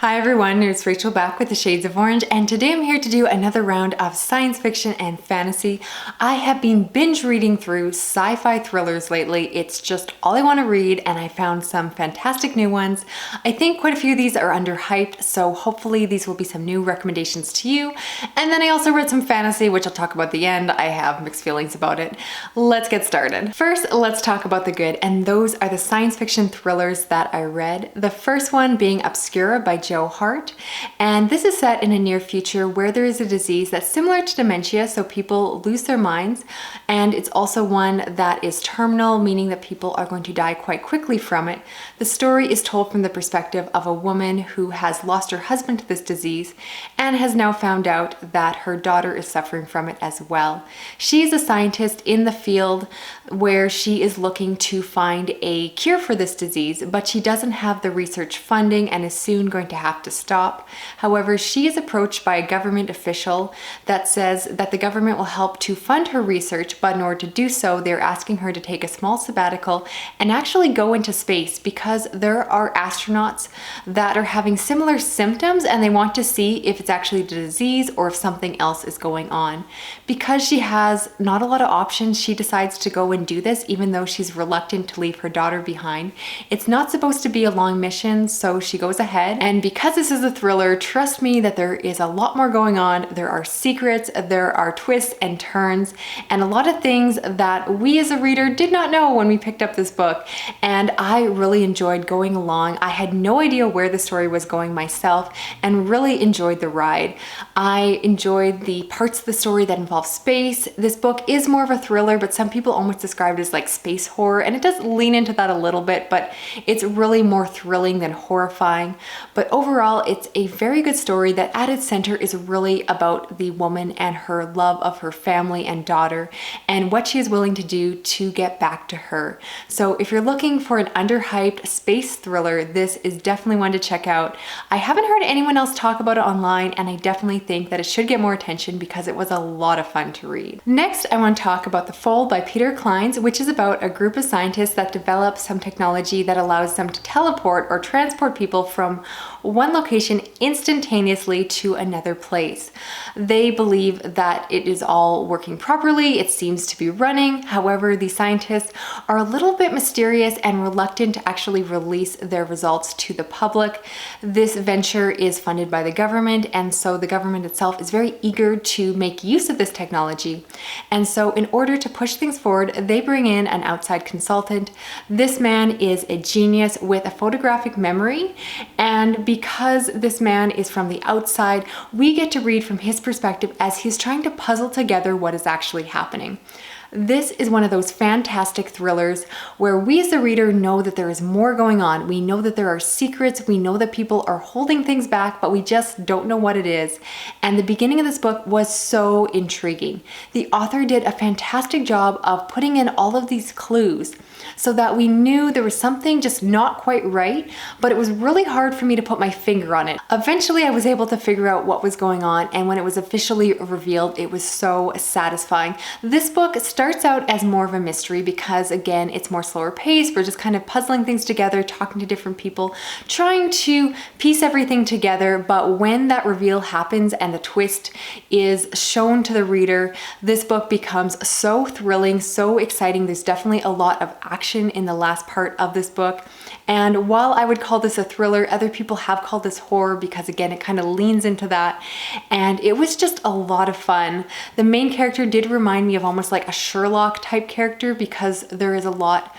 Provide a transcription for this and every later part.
Hi everyone, it's Rachel back with the Shades of Orange, and today I'm here to do another round of science fiction and fantasy. I have been binge reading through sci-fi thrillers lately. It's just all I want to read, and I found some fantastic new ones. I think quite a few of these are underhyped, so hopefully these will be some new recommendations to you. And then I also read some fantasy, which I'll talk about at the end. I have mixed feelings about it. Let's get started. First, let's talk about the good, and those are the science fiction thrillers that I read. The first one being Obscura by Joe Hart, and this is set in a near future where there is a disease that's similar to dementia, so people lose their minds, and it's also one that is terminal, meaning that people are going to die quite quickly from it. The story is told from the perspective of a woman who has lost her husband to this disease and has now found out that her daughter is suffering from it as well. She is a scientist in the field where she is looking to find a cure for this disease, but she doesn't have the research funding and is soon going to have to stop. However, she is approached by a government official that says that the government will help to fund her research, but in order to do so, they're asking her to take a small sabbatical and actually go into space because there are astronauts that are having similar symptoms and they want to see if it's actually the disease or if something else is going on. Because she has not a lot of options, she decides to go and do this even though she's reluctant to leave her daughter behind. It's not supposed to be a long mission, so she goes ahead, and because this is a thriller, trust me that there is a lot more going on. There are secrets, there are twists and turns, and a lot of things that we as a reader did not know when we picked up this book, and I really enjoyed going along. I had no idea where the story was going myself and really enjoyed the ride. I enjoyed the parts of the story that involve space. This book is more of a thriller, but some people almost describe it as like space horror, and it does lean into that a little bit, but it's really more thrilling than horrifying. But overall, it's a very good story that at its center is really about the woman and her love of her family and daughter and what she is willing to do to get back to her. So if you're looking for an underhyped space thriller, this is definitely one to check out. I haven't heard anyone else talk about it online, and I definitely think that it should get more attention because it was a lot of fun to read. Next, I want to talk about The Fold by Peter Clines, which is about a group of scientists that develop some technology that allows them to teleport or transport people from one location instantaneously to another place. They believe that it is all working properly, it seems to be running. However, the scientists are a little bit mysterious and reluctant to actually release their results to the public. This venture is funded by the government, and so the government itself is very eager to make use of this technology. And so in order to push things forward, they bring in an outside consultant. This man is a genius with a photographic memory, and because this man is from the outside, we get to read from his perspective as he's trying to puzzle together what is actually happening. This is one of those fantastic thrillers where we as the reader know that there is more going on. We know that there are secrets, we know that people are holding things back, but we just don't know what it is. And the beginning of this book was so intriguing. The author did a fantastic job of putting in all of these clues so that we knew there was something just not quite right, but it was really hard for me to put my finger on it. Eventually, I was able to figure out what was going on, and when it was officially revealed, it was so satisfying. This book starts out as more of a mystery because, again, it's more slower paced. We're just kind of puzzling things together, talking to different people, trying to piece everything together, but when that reveal happens and the twist is shown to the reader, this book becomes so thrilling, so exciting. There's definitely a lot of action in the last part of this book. And while I would call this a thriller, other people have called this horror because, again, it kind of leans into that. And it was just a lot of fun. The main character did remind me of almost like a Sherlock type character because there is a lot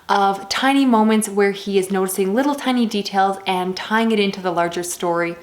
of tiny moments where he is noticing little tiny details and tying it into the larger story.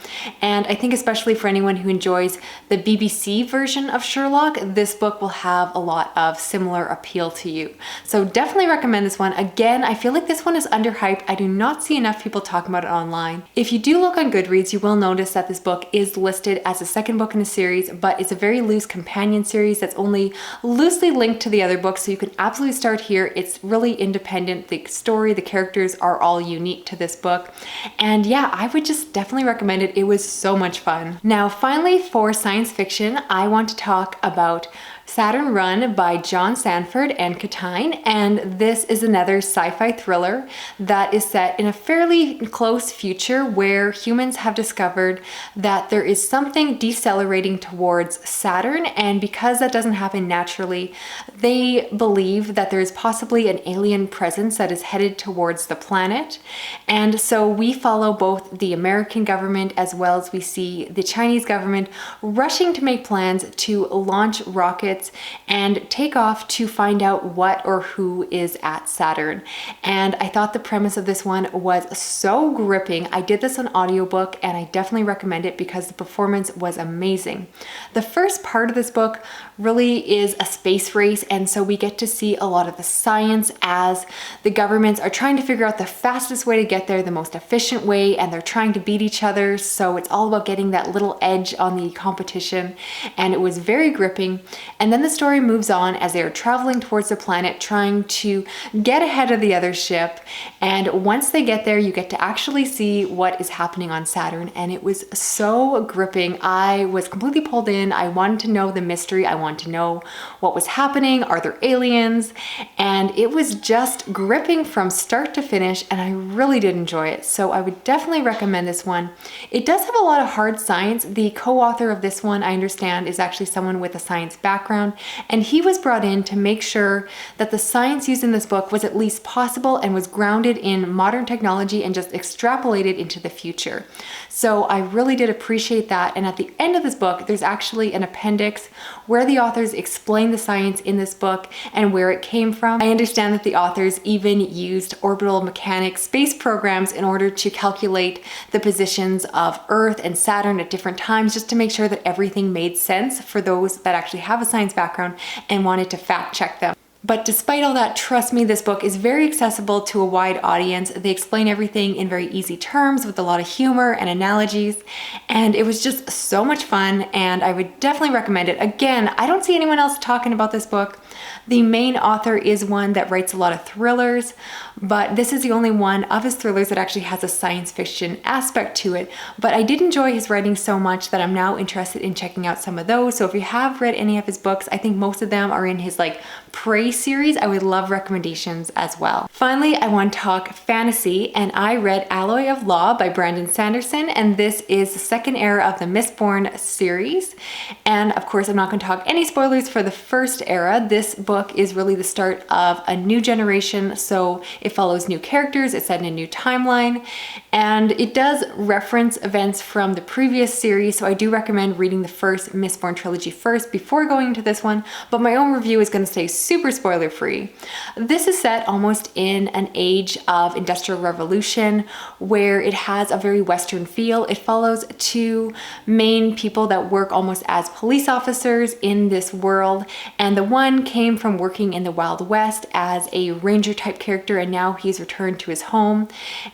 And I think especially for anyone who enjoys the BBC version of Sherlock, this book will have a lot of similar appeal to you. So definitely recommend this one. Again, I feel like this one is underhyped. I do not see enough people talking about it online. If you do look on Goodreads, you will notice that this book is listed as the second book in a series, but it's a very loose companion series that's only loosely linked to the other books, so you can absolutely start here. It's really independent. The story, the characters are all unique to this book. And yeah, I would just definitely recommend it. It was so much fun. Now, finally, for science fiction, I want to talk about Saturn Run by John Sandford and Ctein, and this is another sci-fi thriller that is set in a fairly close future where humans have discovered that there is something decelerating towards Saturn, and because that doesn't happen naturally, they believe that there is possibly an alien presence that is headed towards the planet. And so we follow both the American government as well as we see the Chinese government rushing to make plans to launch rockets and take off to find out what or who is at Saturn. And I thought the premise of this one was so gripping. I did this on audiobook and I definitely recommend it because the performance was amazing. The first part of this book really is a space race, and so we get to see a lot of the science as the governments are trying to figure out the fastest way to get there, the most efficient way, and they're trying to beat each other. So it's all about getting that little edge on the competition, and it was very gripping. And then the story moves on as they are traveling towards the planet, trying to get ahead of the other ship. And once they get there, you get to actually see what is happening on Saturn, and it was so gripping. I was completely pulled in. I wanted to know the mystery. I wanted to know what was happening. Are there aliens? And it was just gripping from start to finish, and I really did enjoy it. So I would definitely recommend this one. It does have a lot of hard science. The co-author of this one, I understand, is actually someone with a science background, and he was brought in to make sure that the science used in this book was at least possible and was grounded in modern technology and just extrapolated into the future. So I really did appreciate that. And at the end of this book, there's actually an appendix where the authors explain the science in this book and where it came from. I understand that the authors even used orbital mechanics space programs in order to calculate the positions of Earth and Saturn at different times, just to make sure that everything made sense for those that actually have a science background and wanted to fact check them. But despite all that, trust me, this book is very accessible to a wide audience. They explain everything in very easy terms with a lot of humor and analogies, and it was just so much fun, and I would definitely recommend it. Again, I don't see anyone else talking about this book. The main author is one that writes a lot of thrillers, but this is the only one of his thrillers that actually has a science fiction aspect to it. But I did enjoy his writing so much that I'm now interested in checking out some of those. So if you have read any of his books, I think most of them are in his Prey series. I would love recommendations as well. Finally, I want to talk fantasy, and I read Alloy of Law by Brandon Sanderson, and this is the second era of the Mistborn series. And of course, I'm not going to talk any spoilers for the first era. This book is really the start of a new generation, so it follows new characters, it's set in a new timeline, and it does reference events from the previous series, so I do recommend reading the first Mistborn trilogy first before going into this one, but my own review is going to stay super spoiler free. This is set almost in an age of Industrial Revolution where it has a very Western feel. It follows two main people that work almost as police officers in this world, and the one came from working in the Wild West as a ranger type character, and now he's returned to his home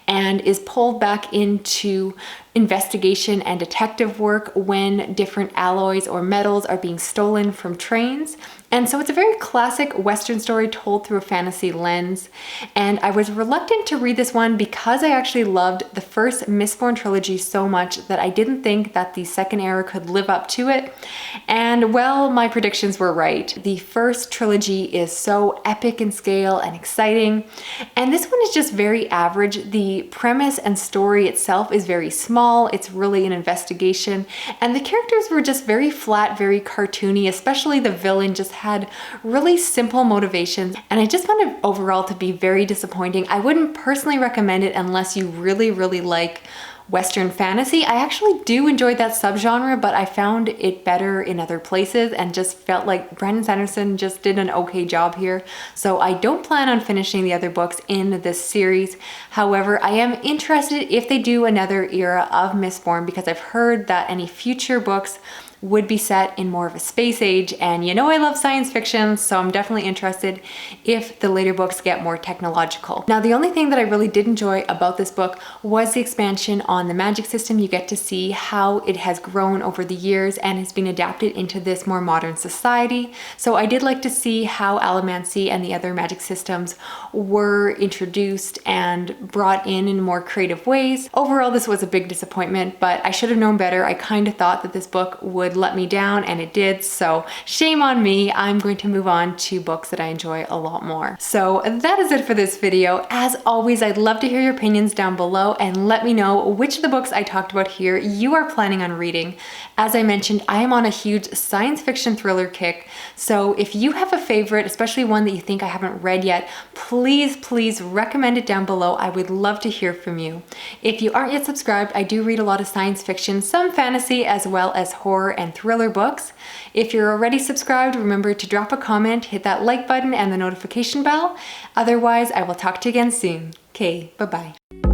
and is pulled back into investigation and detective work when different alloys or metals are being stolen from trains. And so it's a very classic Western story told through a fantasy lens. And I was reluctant to read this one because I actually loved the first Mistborn trilogy so much that I didn't think that the second era could live up to it. And well, my predictions were right. The first trilogy is so epic in scale and exciting, and this one is just very average. The premise and story itself is very small. It's really an investigation, and the characters were just very flat, very cartoony, especially the villain just had really simple motivations, and I just found it overall to be very disappointing. I wouldn't personally recommend it unless you really like Western fantasy. I actually do enjoy that subgenre, but I found it better in other places and just felt like Brandon Sanderson just did an okay job here. So I don't plan on finishing the other books in this series. However, I am interested if they do another era of Mistborn, because I've heard that any future books would be set in more of a space age, and you know I love science fiction, so I'm definitely interested if the later books get more technological. Now, the only thing that I really did enjoy about this book was the expansion on the magic system. You get to see how it has grown over the years and has been adapted into this more modern society. So I did like to see how allomancy and the other magic systems were introduced and brought in more creative ways. Overall, this was a big disappointment, but I should have known better. I kind of thought that this book would would let me down, and it did, so shame on me. I'm going to move on to books that I enjoy a lot more. So that is it for this video. As always, I'd love to hear your opinions down below and let me know which of the books I talked about here you are planning on reading. As I mentioned, I am on a huge science fiction thriller kick, so if you have a favorite, especially one that you think I haven't read yet, please recommend it down below. I would love to hear from you. If you aren't yet subscribed, I do read a lot of science fiction, some fantasy, as well as horror and thriller books. If you're already subscribed, remember to drop a comment, hit that like button and the notification bell. Otherwise, I will talk to you again soon. Okay, bye-bye.